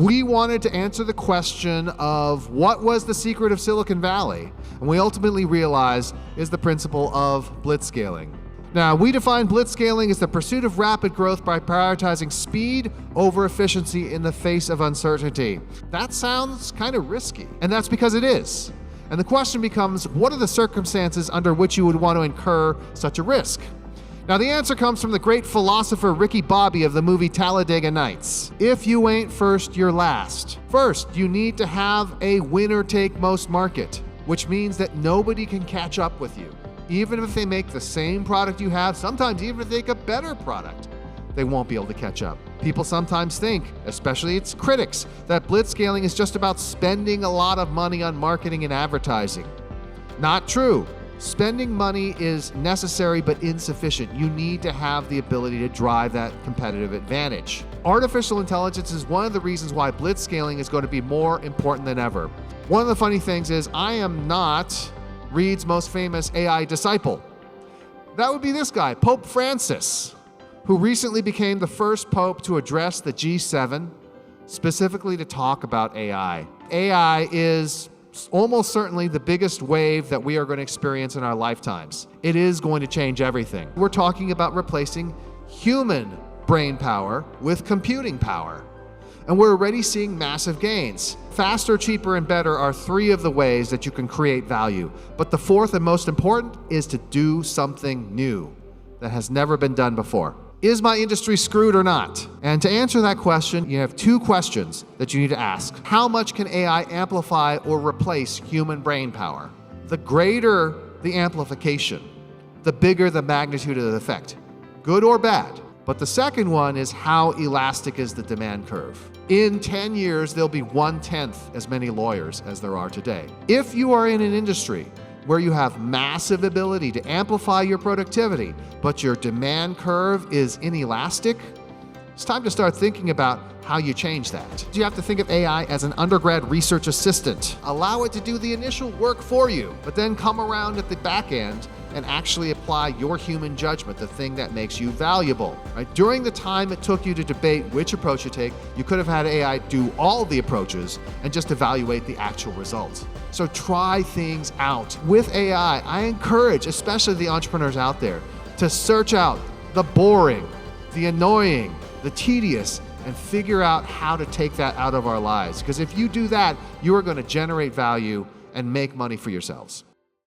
We wanted to answer the question of what was the secret of Silicon Valley, and we ultimately realized is the principle of blitzscaling. Now, we define blitzscaling as the pursuit of rapid growth by prioritizing speed over efficiency in the face of uncertainty. That sounds kind of risky, and that's because it is. And the question becomes, what are the circumstances under which you would want to incur such a risk? Now, the answer comes from the great philosopher Ricky Bobby of the movie Talladega Nights. If you ain't first, you're last. First, you need to have a winner-take-most market, which means that nobody can catch up with you. Even if they make the same product you have, sometimes even if they make a better product, they won't be able to catch up. People sometimes think, especially its critics, that blitzscaling is just about spending a lot of money on marketing and advertising. Not true. Spending money is necessary but insufficient. You need to have the ability to drive that competitive advantage. Artificial intelligence is one of the reasons why blitzscaling is going to be more important than ever. One of the funny things is I am not Reed's most famous AI disciple. That would be this guy, Pope Francis, who recently became the first pope to address the G7, specifically to talk about AI. AI is almost certainly the biggest wave that we are going to experience in our lifetimes. It is going to change everything. We're talking about replacing human brain power with computing power. And we're already seeing massive gains. Faster, cheaper, and better are three of the ways that you can create value. But the fourth and most important is to do something new that has never been done before. Is my industry screwed or not? And to answer that question, you have two questions that you need to ask. How much can AI amplify or replace human brain power? The greater the amplification, the bigger the magnitude of the effect, good or bad. But the second one is how elastic is the demand curve? In 10 years, there'll be 1/10 as many lawyers as there are today. If you are in an industry where you have massive ability to amplify your productivity, but your demand curve is inelastic, it's time to start thinking about how you change that. You have to think of AI as an undergrad research assistant. Allow it to do the initial work for you, but then come around at the back end and actually apply your human judgment, the thing that makes you valuable. Right? During the time it took you to debate which approach to take, you could have had AI do all the approaches and just evaluate the actual results. So try things out. With AI, I encourage, especially the entrepreneurs out there, to search out the boring, the annoying, the tedious, and figure out how to take that out of our lives. Because if you do that, you are going to generate value and make money for yourselves.